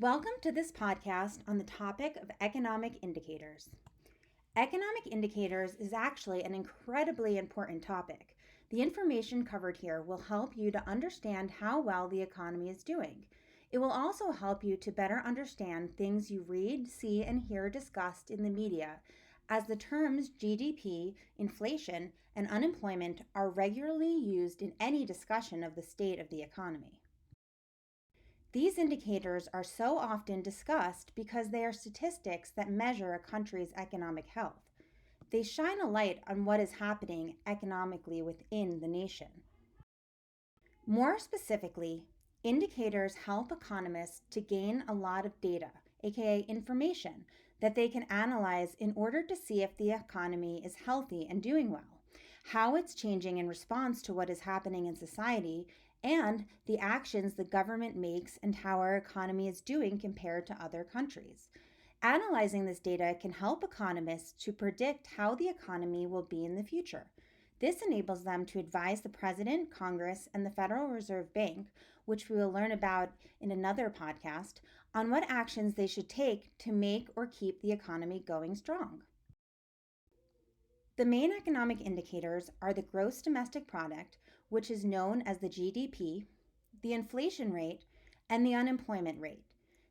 Welcome to this podcast on the topic of economic indicators. Economic indicators is actually an incredibly important topic. The information covered here will help you to understand how well the economy is doing. It will also help you to better understand things you read, see, and hear discussed in the media, as the terms GDP, inflation, and unemployment are regularly used in any discussion of the state of the economy. These indicators are so often discussed because they are statistics that measure a country's economic health. They shine a light on what is happening economically within the nation. More specifically, indicators help economists to gain a lot of data, aka information, that they can analyze in order to see if the economy is healthy and doing well, how it's changing in response to what is happening in society, and the actions the government makes and how our economy is doing compared to other countries. Analyzing this data can help economists to predict how the economy will be in the future. This enables them to advise the President, Congress, and the Federal Reserve Bank, which we will learn about in another podcast, on what actions they should take to make or keep the economy going strong. The main economic indicators are the gross domestic product, which is known as the GDP, the inflation rate, and the unemployment rate.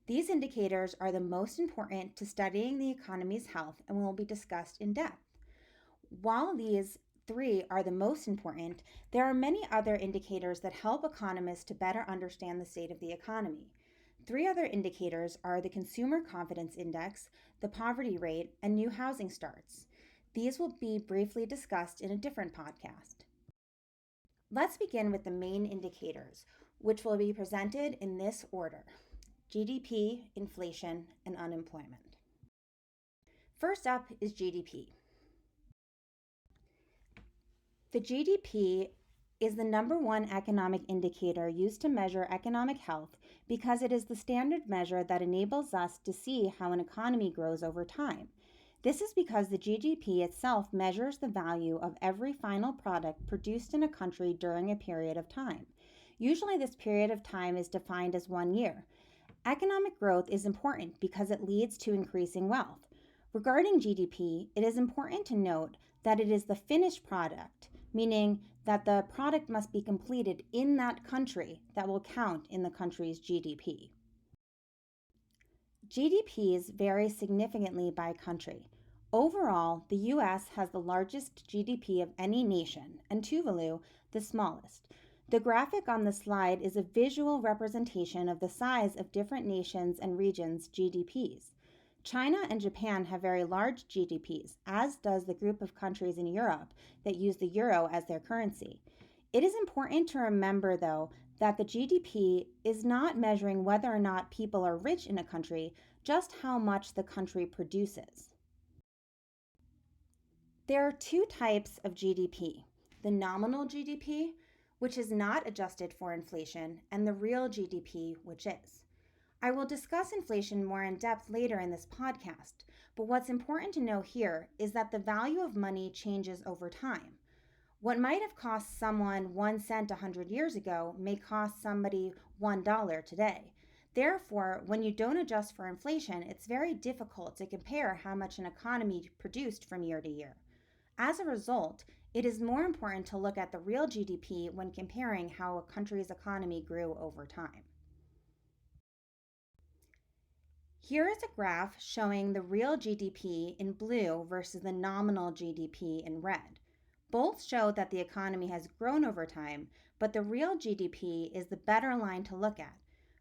These indicators are the most important to studying the economy's health and will be discussed in depth. While these three are the most important, there are many other indicators that help economists to better understand the state of the economy. Three other indicators are the Consumer Confidence Index, the poverty rate, and new housing starts. These will be briefly discussed in a different podcast. Let's begin with the main indicators, which will be presented in this order: GDP, inflation, and unemployment. First up is GDP. The GDP is the number one economic indicator used to measure economic health because it is the standard measure that enables us to see how an economy grows over time. This is because the GDP itself measures the value of every final product produced in a country during a period of time. Usually, this period of time is defined as 1 year. Economic growth is important because it leads to increasing wealth. Regarding GDP, it is important to note that it is the finished product, meaning that the product must be completed in that country, that will count in the country's GDP. GDPs vary significantly by country. Overall, the US has the largest GDP of any nation, and Tuvalu the smallest. The graphic on the slide is a visual representation of the size of different nations and regions' GDPs. China and Japan have very large GDPs, as does the group of countries in Europe that use the euro as their currency. It is important to remember, though, that the GDP is not measuring whether or not people are rich in a country, just how much the country produces. There are two types of GDP: the nominal GDP, which is not adjusted for inflation, and the real GDP, which is. I will discuss inflation more in depth later in this podcast, but what's important to know here is that the value of money changes over time. What might have cost someone 1 cent 100 years ago may cost somebody $1 today. Therefore, when you don't adjust for inflation, it's very difficult to compare how much an economy produced from year to year. As a result, it is more important to look at the real GDP when comparing how a country's economy grew over time. Here is a graph showing the real GDP in blue versus the nominal GDP in red. Both show that the economy has grown over time, but the real GDP is the better line to look at.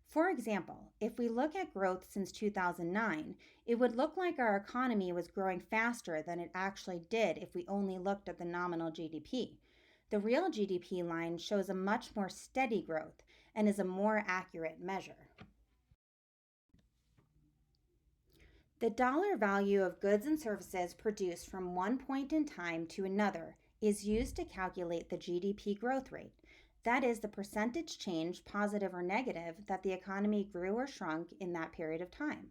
For example, if we look at growth since 2009, it would look like our economy was growing faster than it actually did if we only looked at the nominal GDP. The real GDP line shows a much more steady growth and is a more accurate measure. The dollar value of goods and services produced from one point in time to another is used to calculate the GDP growth rate. That is the percentage change, positive or negative, that the economy grew or shrunk in that period of time.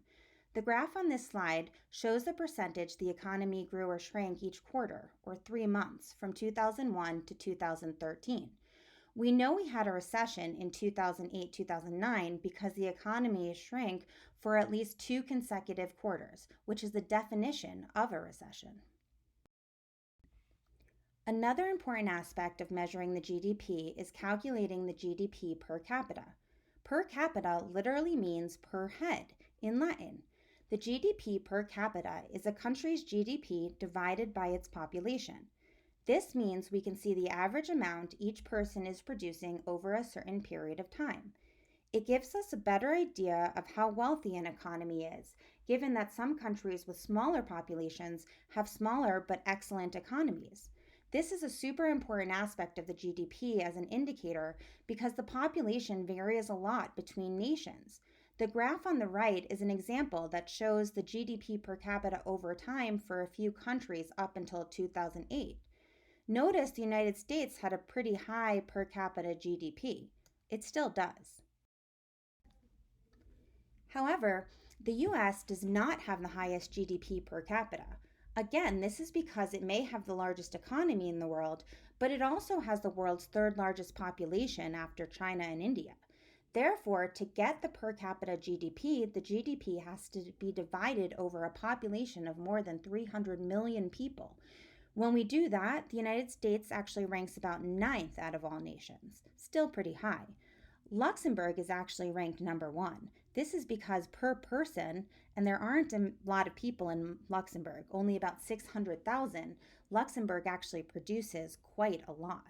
The graph on this slide shows the percentage the economy grew or shrank each quarter, or 3 months, from 2001 to 2013. We know we had a recession in 2008 2009 because the economy shrank for at least 2 consecutive quarters, which is the definition of a recession. Another important aspect of measuring the GDP is calculating the GDP per capita. Per capita literally means per head in Latin. The GDP per capita is a country's GDP divided by its population. This means we can see the average amount each person is producing over a certain period of time. It gives us a better idea of how wealthy an economy is, given that some countries with smaller populations have smaller but excellent economies. This is a super important aspect of the GDP as an indicator because the population varies a lot between nations. The graph on the right is an example that shows the GDP per capita over time for a few countries up until 2008. Notice the United States had a pretty high per capita GDP. It still does. However, the US does not have the highest GDP per capita. Again, this is because it may have the largest economy in the world, but it also has the world's third largest population after China and India. Therefore, to get the per capita GDP, the GDP has to be divided over a population of more than 300 million people. When we do that, the United States actually ranks about 9th out of all nations, still pretty high. Luxembourg is actually ranked number 1. This is because per person, and there aren't a lot of people in Luxembourg, only about 600,000, Luxembourg actually produces quite a lot.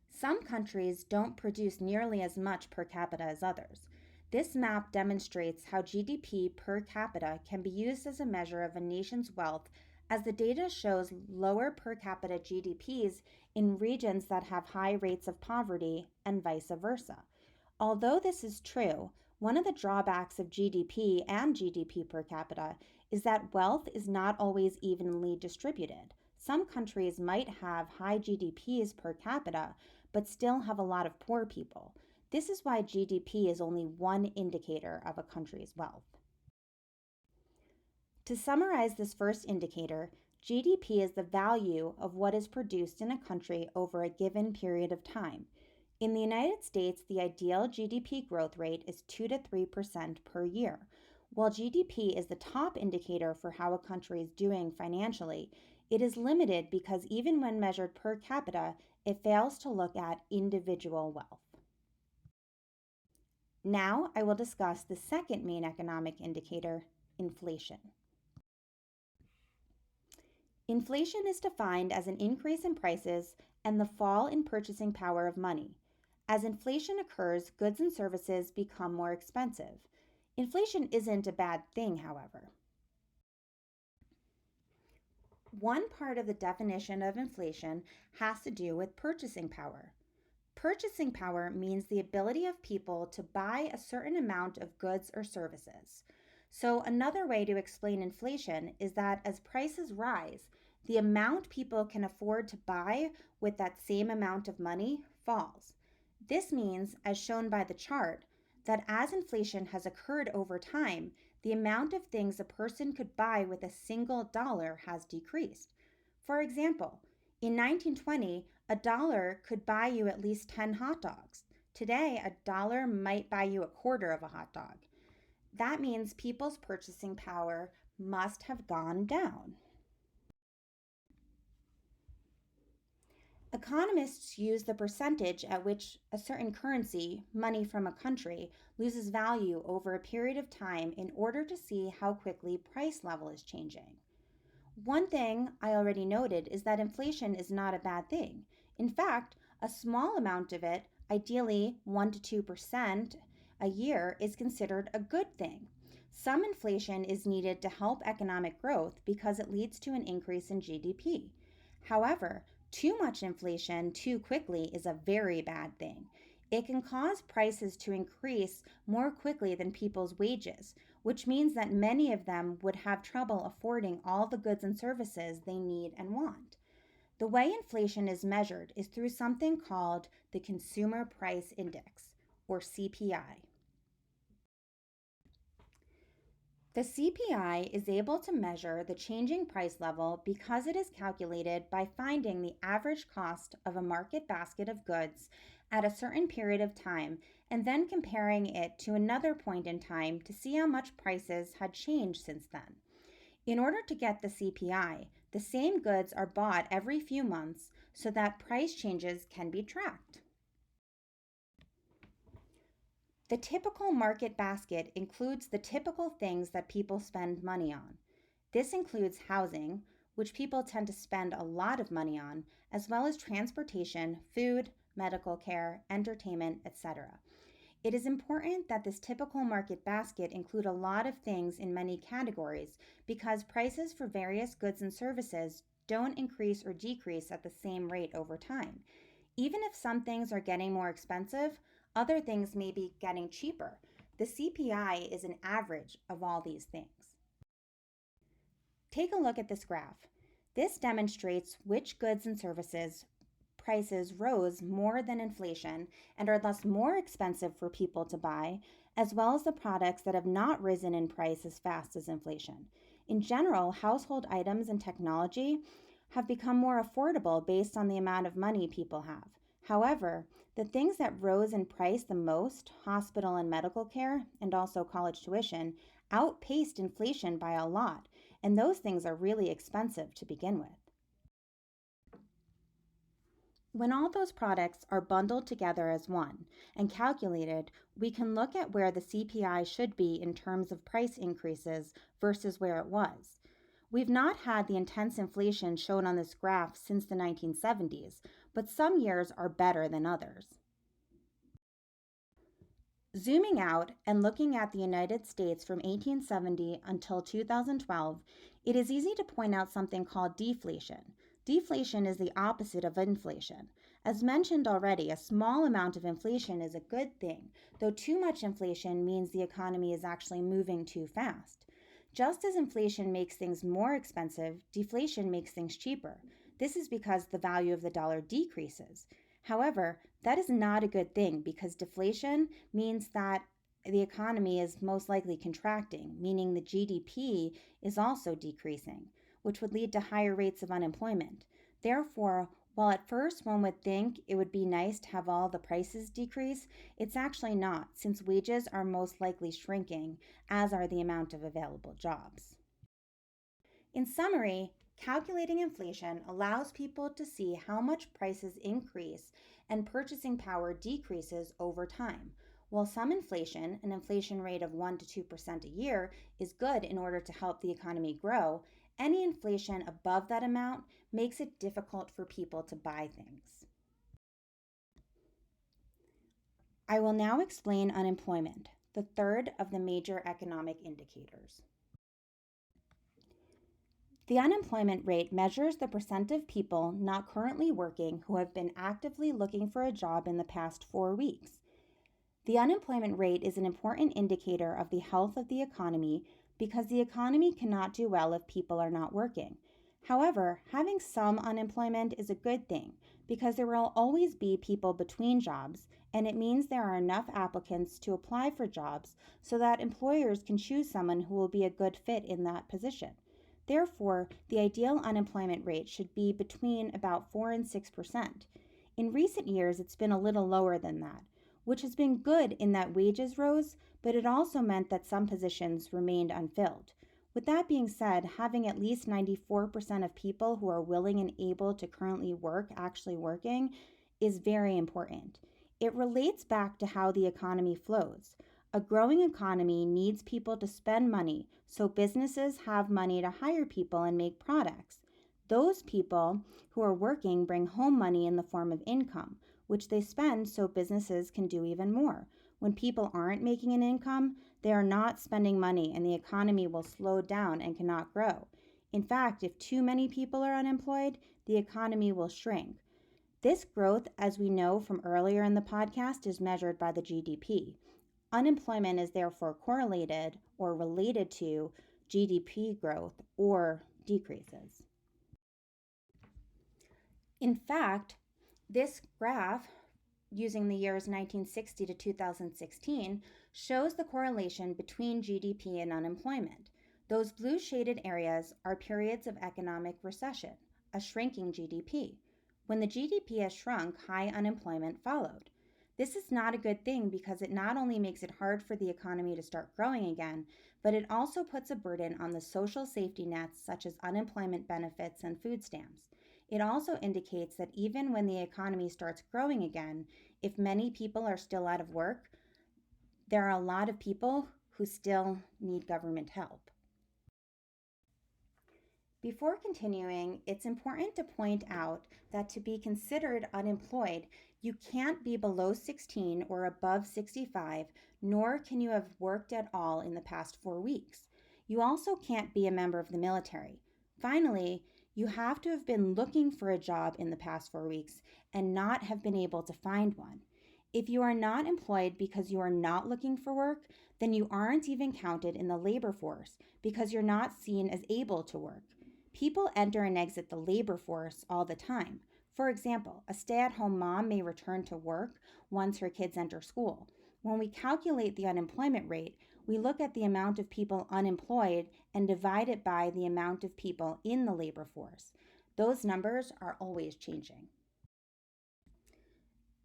Some countries don't produce nearly as much per capita as others. This map demonstrates how GDP per capita can be used as a measure of a nation's wealth, as the data shows lower per capita GDPs in regions that have high rates of poverty and vice versa. Although this is true, one of the drawbacks of GDP and GDP per capita is that wealth is not always evenly distributed. Some countries might have high GDPs per capita, but still have a lot of poor people. This is why GDP is only one indicator of a country's wealth. To summarize this first indicator, GDP is the value of what is produced in a country over a given period of time. In the United States, the ideal GDP growth rate is 2 to 3% per year. While GDP is the top indicator for how a country is doing financially, it is limited because even when measured per capita, it fails to look at individual wealth. Now I will discuss the second main economic indicator, inflation. Inflation is defined as an increase in prices and the fall in purchasing power of money. As inflation occurs, goods and services become more expensive. Inflation isn't a bad thing, however. One part of the definition of inflation has to do with purchasing power. Purchasing power means the ability of people to buy a certain amount of goods or services. So another way to explain inflation is that as prices rise, the amount people can afford to buy with that same amount of money falls. This means, as shown by the chart, that as inflation has occurred over time, the amount of things a person could buy with a single dollar has decreased. For example, in 1920, a dollar could buy you at least 10 hot dogs. Today, a dollar might buy you a quarter of a hot dog. That means people's purchasing power must have gone down. Economists use the percentage at which a certain currency, money from a country, loses value over a period of time in order to see how quickly price level is changing. One thing I already noted is that inflation is not a bad thing. In fact, a small amount of it, ideally 1 to 2% a year, is considered a good thing. Some inflation is needed to help economic growth because it leads to an increase in GDP. However, too much inflation too quickly is a very bad thing. It can cause prices to increase more quickly than people's wages, which means that many of them would have trouble affording all the goods and services they need and want. The way inflation is measured is through something called the Consumer Price Index, or CPI. The CPI is able to measure the changing price level because it is calculated by finding the average cost of a market basket of goods at a certain period of time and then comparing it to another point in time to see how much prices had changed since then. In order to get the CPI, the same goods are bought every few months so that price changes can be tracked. The typical market basket includes the typical things that people spend money on. This includes housing, which people tend to spend a lot of money on, as well as transportation, food, medical care, entertainment, etc. It is important that this typical market basket include a lot of things in many categories because prices for various goods and services don't increase or decrease at the same rate over time. Even if some things are getting more expensive, other things may be getting cheaper. The CPI is an average of all these things. Take a look at this graph. This demonstrates which goods and services prices rose more than inflation and are thus more expensive for people to buy, as well as the products that have not risen in price as fast as inflation. In general, household items and technology have become more affordable based on the amount of money people have. However, the things that rose in price the most, hospital and medical care, and also college tuition, outpaced inflation by a lot, and those things are really expensive to begin with. When all those products are bundled together as one and calculated, we can look at where the CPI should be in terms of price increases versus where it was. We've not had the intense inflation shown on this graph since the 1970s, but some years are better than others. Zooming out and looking at the United States from 1870 until 2012, it is easy to point out something called deflation. Deflation is the opposite of inflation. As mentioned already, a small amount of inflation is a good thing, though too much inflation means the economy is actually moving too fast. Just as inflation makes things more expensive, deflation makes things cheaper. This is because the value of the dollar decreases. However, that is not a good thing because deflation means that the economy is most likely contracting, meaning the GDP is also decreasing, which would lead to higher rates of unemployment. Therefore, while at first one would think it would be nice to have all the prices decrease, it's actually not, since wages are most likely shrinking, as are the amount of available jobs. In summary, calculating inflation allows people to see how much prices increase and purchasing power decreases over time. While some inflation, an inflation rate of 1 to 2% a year, is good in order to help the economy grow, any inflation above that amount makes it difficult for people to buy things. I will now explain unemployment, the third of the major economic indicators. The unemployment rate measures the percent of people not currently working who have been actively looking for a job in the past 4 weeks. The unemployment rate is an important indicator of the health of the economy because the economy cannot do well if people are not working. However, having some unemployment is a good thing because there will always be people between jobs, and it means there are enough applicants to apply for jobs so that employers can choose someone who will be a good fit in that position. Therefore, the ideal unemployment rate should be between about 4 and 6%. In recent years, it's been a little lower than that, which has been good in that wages rose, but it also meant that some positions remained unfilled. With that being said, having at least 94% of people who are willing and able to currently work actually working is very important. It relates back to how the economy flows. A growing economy needs people to spend money, so businesses have money to hire people and make products. Those people who are working bring home money in the form of income, which they spend so businesses can do even more. When people aren't making an income, they are not spending money and the economy will slow down and cannot grow. In fact, if too many people are unemployed, the economy will shrink. This growth, as we know from earlier in the podcast, is measured by the GDP. Unemployment is therefore correlated or related to GDP growth or decreases. In fact, this graph using the years 1960 to 2016 shows the correlation between GDP and unemployment. Those blue shaded areas are periods of economic recession, a shrinking GDP. When the GDP has shrunk, high unemployment followed. This is not a good thing because it not only makes it hard for the economy to start growing again, but it also puts a burden on the social safety nets such as unemployment benefits and food stamps. It also indicates that even when the economy starts growing again, if many people are still out of work, there are a lot of people who still need government help. Before continuing, it's important to point out that to be considered unemployed, you can't be below 16 or above 65, nor can you have worked at all in the past 4 weeks. You also can't be a member of the military. Finally, you have to have been looking for a job in the past 4 weeks and not have been able to find one. If you are not employed because you are not looking for work, then you aren't even counted in the labor force because you're not seen as able to work. People enter and exit the labor force all the time. For example, a stay-at-home mom may return to work once her kids enter school. When we calculate the unemployment rate, we look at the amount of people unemployed and divide it by the amount of people in the labor force. Those numbers are always changing.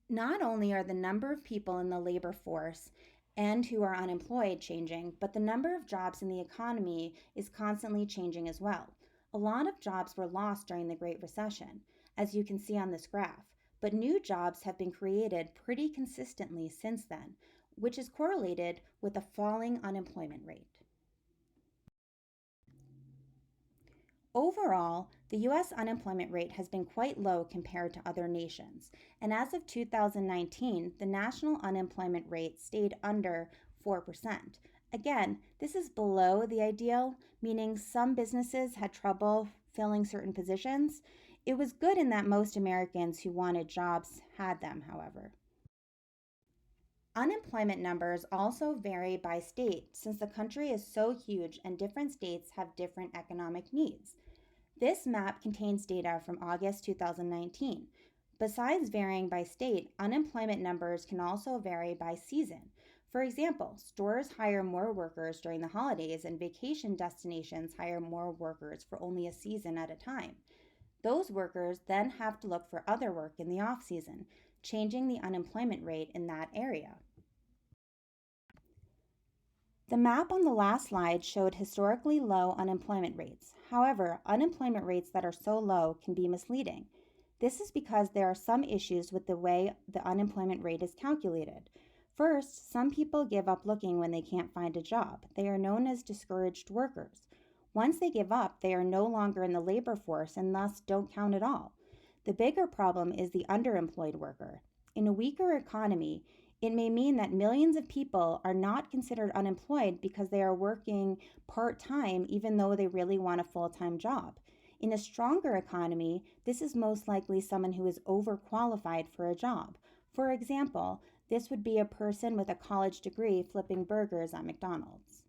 Not only are the number of people in the labor force and who are unemployed changing, but the number of jobs in the economy is constantly changing as well. A lot of jobs were lost during the Great Recession, as you can see on this graph, but new jobs have been created pretty consistently since then, which is correlated with a falling unemployment rate. Overall, the U.S. unemployment rate has been quite low compared to other nations, and as of 2019, the national unemployment rate stayed under 4%. Again, this is below the ideal, meaning some businesses had trouble filling certain positions. It was good in that most Americans who wanted jobs had them, however. Unemployment numbers also vary by state since the country is so huge and different states have different economic needs. This map contains data from August 2019. Besides varying by state, unemployment numbers can also vary by season. For example, stores hire more workers during the holidays and vacation destinations hire more workers for only a season at a time. Those workers then have to look for other work in the off season, changing the unemployment rate in that area. The map on the last slide showed historically low unemployment rates. However, unemployment rates that are so low can be misleading. This is because there are some issues with the way the unemployment rate is calculated. First, some people give up looking when they can't find a job. They are known as discouraged workers. Once they give up, they are no longer in the labor force and thus don't count at all. The bigger problem is the underemployed worker. In a weaker economy, it may mean that millions of people are not considered unemployed because they are working part-time even though they really want a full-time job. In a stronger economy, this is most likely someone who is overqualified for a job. For example, this would be a person with a college degree flipping burgers at McDonald's.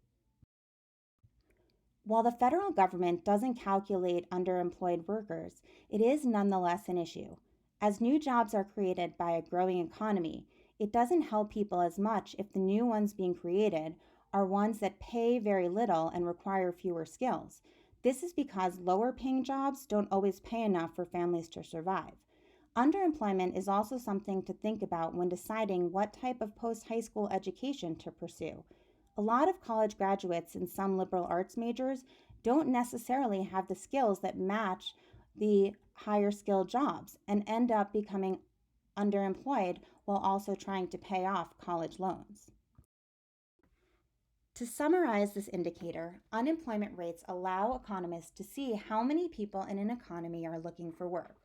While the federal government doesn't calculate underemployed workers, it is nonetheless an issue. As new jobs are created by a growing economy, it doesn't help people as much if the new ones being created are ones that pay very little and require fewer skills. This is because lower paying jobs don't always pay enough for families to survive. Underemployment is also something to think about when deciding what type of post-high school education to pursue. A lot of college graduates in some liberal arts majors don't necessarily have the skills that match the higher skilled jobs and end up becoming underemployed while also trying to pay off college loans. To summarize this indicator, unemployment rates allow economists to see how many people in an economy are looking for work.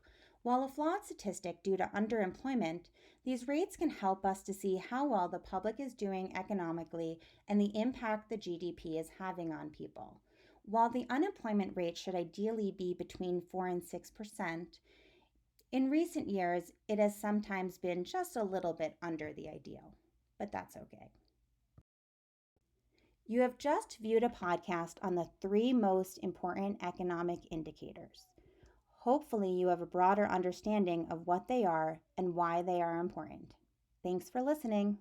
While a flawed statistic due to underemployment, these rates can help us to see how well the public is doing economically and the impact the GDP is having on people. While the unemployment rate should ideally be between 4 and 6%, in recent years it has sometimes been just a little bit under the ideal, but that's okay. You have just viewed a podcast on the 3 most important economic indicators. Hopefully, you have a broader understanding of what they are and why they are important. Thanks for listening.